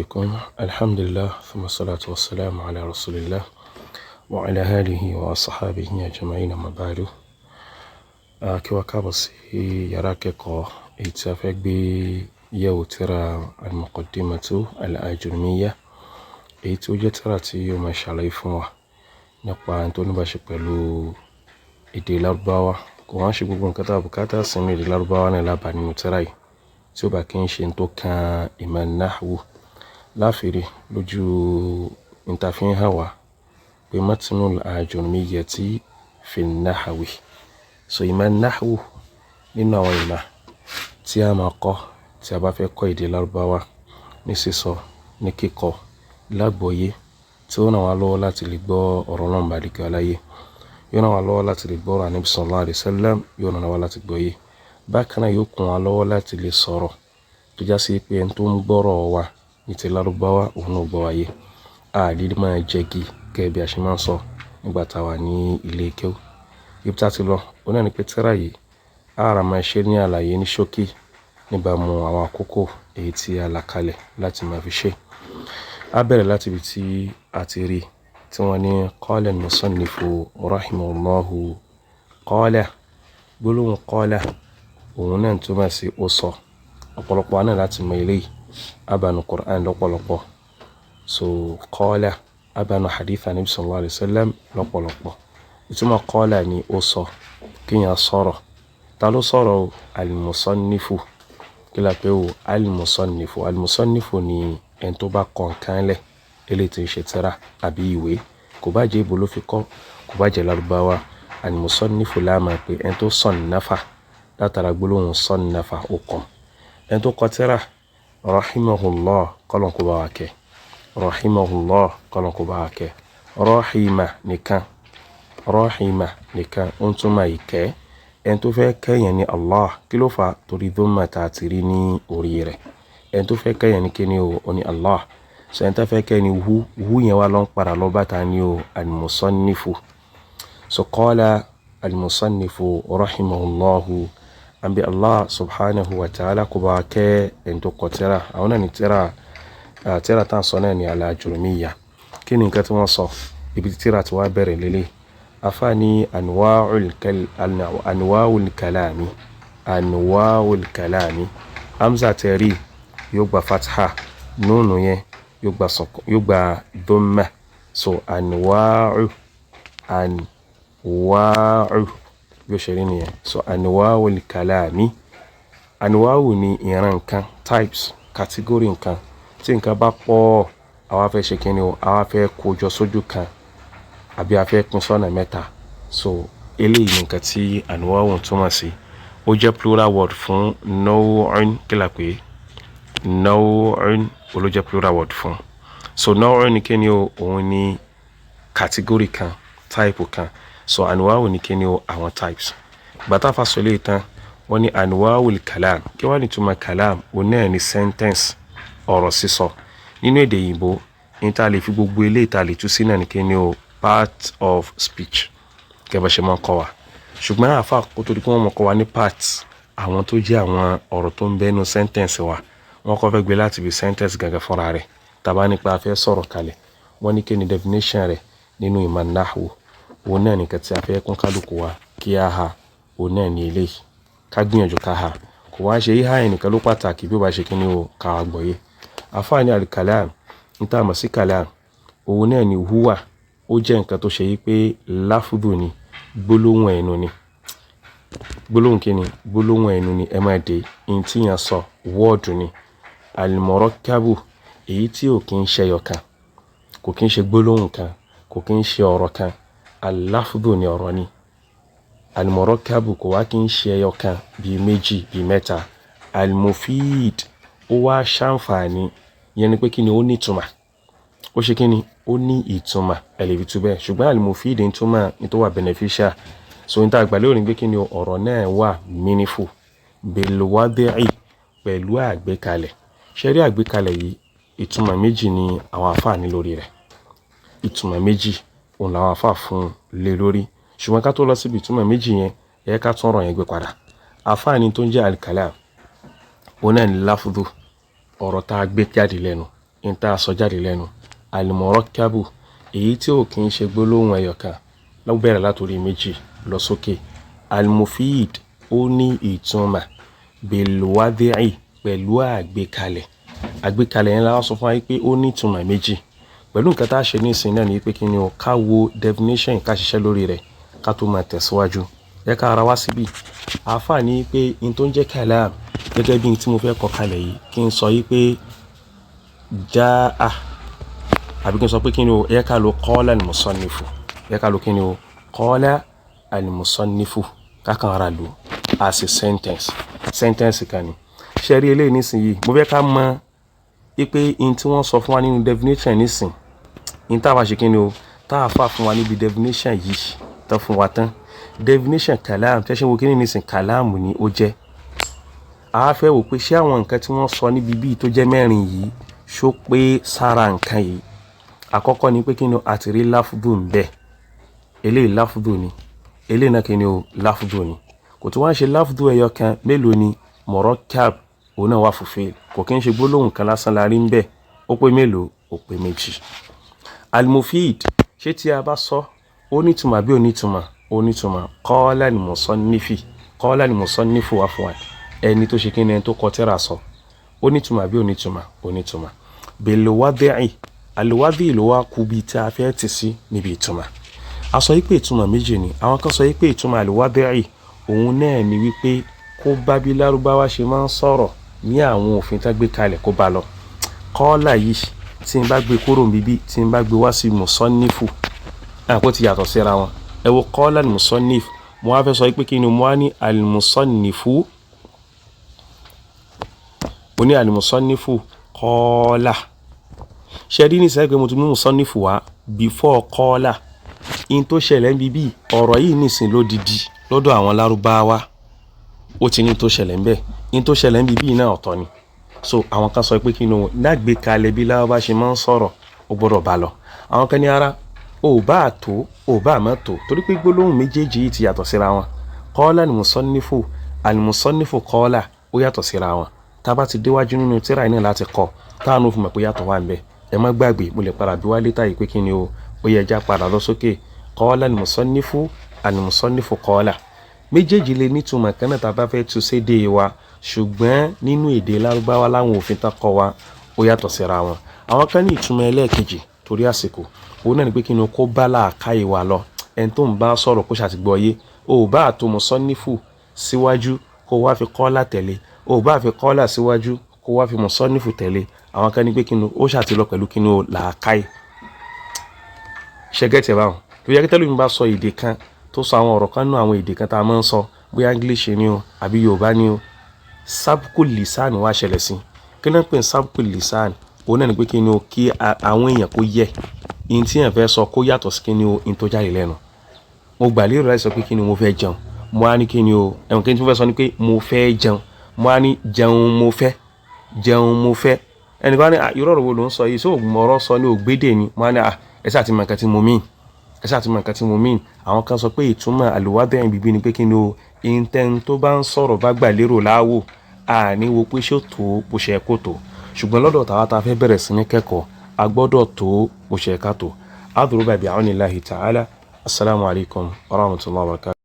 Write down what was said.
عليكم الحمد لله ثم الصلاة والسلام على رسول الله وعلى آله وصحابه أجمعين ما بعد كوا كابس يراككو اتفاق بي يوترا المقدمة الأجرمية ايتو جتراتي يوم شاليفوا نقبا انتو نباشي pẹ̀lú èdè Lárúbáwá kò wá ṣe gbogbo nǹkan tá bùkátà sí ní èdè Lárúbáwá náà lábà nínú tírà yìí tí ó bá kí ń ṣe tó kan ìmọ̀ nahwu láfiri lójú ìntàfin hawa pé matnul ajurmiyyati fi nahwi so ìmọ̀ nahwu nínú àwọn ìmọ̀ tí a máa kọ́ tí a bá fẹ́ kọ́ èdè Lárúbáwá ní sísọ ní kíkọ lágbọ́yé tí ó ràn wá lọ́wọ́ láti lè gbọ́ ọ̀rọ̀ Ọlọ́run bá dìkọ̀ aláyé yóò ràn wá lọ́wọ́ láti lè gbọ́ ọ̀rọ̀ Ànábì sallallahu alaihi wasallam yóò ràn wá láti gbọ́yé bákan náà yóò kún wa lọ́wọ́ láti lè sọ̀rọ̀ tó já sí pé ẹni tó ń gbọ́rọ̀ wa ní ti Lárúbáwá òun náà gbọ́ wáyé àdídí máa jẹ́gi gẹ́gẹ́ bí a ṣe máa ń sọ nígbà tá wà ní ilé kéwú ibi tá ti lọ ó náà ní pé tírà yìí ara máa ṣe ní àlàyé ní ṣókí níbàámu àwọn àkókò èyí tí a là kalẹ̀ láti máa fi ṣe a bẹ̀rẹ̀ láti ibi tí a ti rí tí wọ́n ní qala al-musannifu rahimahullahu qala gbólóhùn qala òun náà túmọ̀ sí ó sọ ọ̀pọ̀lọpọ̀ náà láti mọ eléyìí abanu Qur'an lọ́pọ̀lọpọ̀ so qala abanu hadith Ànábì sallallahu alaihi wasallam lọ́pọ̀lọpọ̀ ìtumọ̀ qala ni ó sọ kíyàn sọ̀rọ̀ ta ló sọ̀rọ̀ al-musannifu kí la pé o al-musannifu ni ẹni tó bá kọ nǹkan lẹ̀ eléyìí tí ń ṣe tírà àbí ìwé kò bá jẹ́ ibo ló fi kọ kò bá jẹ́ Lárúbáwá al-musannifu la máa pé ẹni tó sannafa látara gbólóhùn sannafa ó kọ ẹni tó kọ tírà rahimahullah kọlọ̀ kó bá wa kẹ́ rahimahullah kọlọ̀ kó bá wa kẹ́ rahima nìkan ó tún máa ìkẹ́ ẹni tó fẹ́ kẹ́yàn ní Allah kí ló fà torí dhamma tá ti rí ní orí rẹ̀ ẹni tó fẹ́ kẹ́yàn ní kíní o ní Allah so ẹni tó fẹ́ kẹ́yàn ní hu yẹn wá lọ ń padà lọ bá ta ní o al-musannifu so qala al-musannifu rahimahullahu àbí Allah subhanahu wa ta'ala kó bá kẹ́ ẹni tó kọ tírà àwọn náà ní tírà tán sọ náà ní al-ajurmiyya kí ni nǹkan tí wọ́n sọ ibi tí tírà tí wá bẹ̀rẹ̀ lélẹ̀ afáàní anwa'ul kalami hamza tẹ̀rí yóò gba fatha nùnù yẹn yóò gba dhamma so anwa'u yóò ṣe rí nìyẹn so anwa'ul kalami anwa'u ni ìran nǹkan types category nǹkan tí nǹkan bá pọ̀ àwa fẹ́ ṣe kíni o àwa fẹ́ kójọ sójú kan àbí a fẹ́ pín sọ́nà mẹ́ta so eléyìí ni nǹkan tí anwa'u túmọ̀ sí ó jẹ́ plural word fún naw'un kí la pé naw'un ló jẹ́ plural word fún so naw'un ni kíni o òun ni category kan type kan so anwa'u ni kíni o àwọn types bàtà fasọlé tán wọ́n ní anwa'ul kalam kí wá ní túmọ̀ kalam òun náà ni sentence ọ̀rọ̀ sísọ nínú èdè Ìgbò ní tá lè fi gbogbo eléyìí tá lè tú sí náà ni kíni o part of speech kẹ́bà ṣe máa ń kọ́ wa ṣùgbọ́n àfà kó tó di pé wọ́n mọ̀ kọ́ wa ní parts àwọn tó jẹ́ àwọn ọ̀rọ̀ tó ń bẹ́nu sentence wa wọ́n kọ́ fẹ́ gbé láti fi sentence gangan fúnra rẹ̀ tàbá nípa fẹ́ sọ̀rọ̀ kalẹ̀ wọ́n ní kíni definition rẹ̀ nínú ìmọ̀ nahwu òun náà nìkan tí a fẹ́ kún kálukú wa kí a ha òun náà ní eléyìí ká gbìyànjú ká ha kò wá ṣe ìhà ẹnìkan ló pàtàkì bí ó bá ṣe kíni o ká gbọ́yé àfà ní al-kalam níta mọ̀ sí kalam òun náà ni huwa ó jẹ́ nǹkan tó ṣe yí pé láfúdù ni gbólóhùn ẹnu ni gbólóhùn ẹnu ni ẹ máa dé in tí yàn sọ wọ́ọ̀dù ni al-murakkabu èyí tí ò kí ń ṣe ẹyọkan kò kí ń ṣe gbólóhùn kan kò kí ń ṣe ọ̀rọ̀ kan al-láfúdù ni ọ̀rọ̀ ni al-murakkabu kò wá kí ń ṣe ẹyọkan bíi méjì bíi mẹ́ta al-mufid ó wá ṣàǹfààní yẹn ni pé kí ni ó ní ìtumọ̀ ó ṣe kí ni ó ní ìtumọ̀ ẹ̀lẹ́bìtú bẹ́ẹ̀ ṣùgbọ́n al-mufid ń túmọ̀ ní tó wà beneficial so ní tá àgbàlẹ́ òní gbé kí ni ọ̀rọ̀ náà wà meaningful bil-wadi'i pẹ̀lú àgbékalẹ̀ ṣe rí àgbékalẹ̀ yìí ìtumọ̀ méjì ni àwọn àfáà ní lórí rẹ̀ ìtumọ̀ méjì òun làwọn àfáà fún lé lórí ṣùgbọ́n ká tó lọ síbi ìtumọ̀ méjì yẹn ẹ ká tún ọ̀rọ̀ yẹn gbé padà àfáà ní tó ń jẹ́ al-kalam òun náà ní láfúdù ọ̀rọ̀ tá a gbé jáde lẹ́nu ìta sọ jáde lẹ́nu. Al-murakkabu èyí tí ò kì í ṣe gbólóhùn ẹyọ kan ló bẹ̀rẹ̀ látòrí méjì lọ sókè. Al-mufid ó ní ìtumọ̀ bil-wad'i pẹ̀lú àgbékalẹ̀. Àgbékalẹ̀ yẹn la sọ fún wa pé ó ní ìtumọ̀ méjì. Pẹ̀lú nǹkan tá a ṣe nísìn náà ni pé kí ni o ká wo definition ká ṣiṣẹ́ lórí rẹ̀ ká tó máa tẹ̀síwájú. Ẹ ká ara wá síbí. Àáfàá ní pé in tó ń jẹ́ kalam gẹ́gẹ́ bí tí mo fẹ́ kọ kalẹ̀ yìí kí n sọ yìí pé jaa àbí kí n sọ pé kí ni o ẹ ká lo qala al-musannifu. Ẹ ká lo kí ni o qala al-musannifu ká kan ara lò as a sentence kan ni. Ṣé rí eléyìí nísìnyí mo fẹ́ ká mọ̀ pé in tí wọ́n sọ fún wa nínú definition nísìn in tá a bá ṣe kí ni o tá a fà fún wa níbi definition yìí tán fún wa tán. Definition kalam tẹ́ ṣe wo kí ni nísìn kalam ni ó jẹ́. A fẹ́ wò pé ṣé àwọn nǹkan tí wọ́n sọ níbi bí tó jẹ́ mẹ́rin yìí ṣó pé sára nǹkan yìí. Àkọ́kọ́ ni pé kí ni o àti rí láfùdù ń bẹ. Eléyìí láfùdù ni. Eléyìí náà kí ni o láfùdù ni. Kò tí wọ́n ṣe láfùdù ẹyọ kan mélòó ni murakkab òun náà wà fùfẹ́. Kò kí ń ṣe gbólóhùn kan lásán la rí ń bẹ. Ó pé mélòó? Ó pé méjì. Al-mufid ṣé tí a bá sọ ó ní ìtumọ̀ àbí ó ní ìtumọ̀? Ó ní ìtumọ̀. Qala al-musannifu afwan. Ẹni tó ṣe kí ni ẹni tó kọ tírà sọ. Ó ní ìtumọ̀ àbí ó ní ìtumọ̀? Ó ní ìtumọ̀. Bil-wad'i al-wad'i ló wá kú bí tí a fẹ́ tì sí níbi ìtumọ̀. A sọ pé ìtumọ̀ méjì ni. Àwọn kan sọ pé ìtumọ̀ al-wad'i òun náà ni wípé kó bá bí Lárúbáwá ṣe máa ń sọ̀rọ̀ ní àwọn òfin tá gbé kalẹ̀ kó bá lọ. Qala yìí tí n bá gbé kúrò níbí tí n bá gbé wá sí musannifu àpò ti yàtọ̀ síra wọn. Ẹ wo qala al-musannif mo wá fẹ́ sọ pé kí ni mo wá ní al-musannifu mo ní al-musannifu qala. Ṣé rí ní sẹ́yìn pé mo ti mú musannifu wá before qala. In tó ṣẹlẹ̀ ń bíbí ọ̀rọ̀ yìí nìsín lódidi lọ́dọ̀ àwọn Lárúbáwá ó ti ní tó ṣẹlẹ̀ ń bẹ. In tó ṣẹlẹ̀ ń bíbí náà ọ̀tọ̀ ni. So àwọn kan sọ pé kí ni o lágbé kalẹ̀ bí Lárúbáwá ṣe máa ń sọ̀rọ̀ ó gbọ́dọ̀ bá lọ. Àwọn kan ní ara ó bá tó ó bá má tó torí pé gbólóhùn méjèèjì yìí ti yàtọ̀ síra wọn. Qala al-musannifu al-musannifu qala ó yàtọ̀ síra wọn. Tá bá ti déwájú nínú tírà yìí náà láti kọ táwọn fún mọ̀ pé yàtọ̀ wà ń bẹ. Ẹ má gbàgbé mo lè padà bí wá létà yìí pé kí ni o ó yẹ já padà lọ sókè. Qala al-musannifu qala. Méjèèjì lè ní ìtumọ̀ kan náà tá bá fẹ́ tú sédè wa ṣùgbọ́n nínú èdè Lárúbáwá láwọn òfin tá kọ wa ó yàtọ̀ síra wọn. Àwọn kan ní ìtumọ̀ ẹlẹ́ẹ̀kejì torí àsìkò òun náà ni pé kí ni o kó bá làákàyè wa lọ. Ẹni tó ń bá sọ̀rọ̀ kó ṣàtìgbọ́ yé. O bá tó musannifu síwájú kó wá fi qala tẹ̀lé. O bá fi qala síwájú kó wá fi musannifu tẹ̀lé. Àwọn kan ní pé kí ni ó ṣàtìlọ pẹ̀lú kí ni o làákàyè. Ṣé gẹ́tẹ̀ báwọn? Tó yẹ kí tẹ́lẹ̀ mi bá sọ èdè kan tó sọ àwọn ọ̀rọ̀ kan nínú àwọn èdè kan tá a máa ń sọ bóyá English ni o àbí Yorùbá ni o sabkul lisan wá ṣẹlẹ̀ sí. Kí ló ń pè ní sabkul lisan? Òun náà ni pé kí ni o kí àwọn èèyàn kó yẹ in tí èèyàn fẹ́ sọ kó yàtọ̀ sí kí ni o in tó jáde lẹ́nu. Mo gbà lérò láti sọ pé kí ni mo fẹ́ jẹun. Mo á ní kí ni o ẹ̀wọ̀n kí ni tí mo fẹ́ sọ ni pé mo fẹ́ jẹun. Mo á ní jẹun mo fẹ́. Ẹni bá ní irọ́ ọ̀rọ̀ wo ló ń sọ yìí sóò mọ̀ọ́rọ́ sọ ní ògbédè ni. Mo á ní ẹ ṣáà ti mọ nǹkan tí mo mean. Àwọn kan sọ pé ìtumọ̀ al-wad'i bíbí ni pé kí ni o intent tó bá ń sọ̀rọ̀ bá gbà lérò láwò ní wo pé ṣó tó bó ṣe kó tó. Ṣùgbọ́n lọ́dọ̀ tàwa tá fẹ́ bẹ̀rẹ̀ sí ní kẹ́kọ̀ọ́ a gbọ́dọ̀ tó bó ṣe ká tó. Adúró bàbí àwọn ilahi ta'ala. Assalamu alaikum wa rahmatullahi wa barakatuh.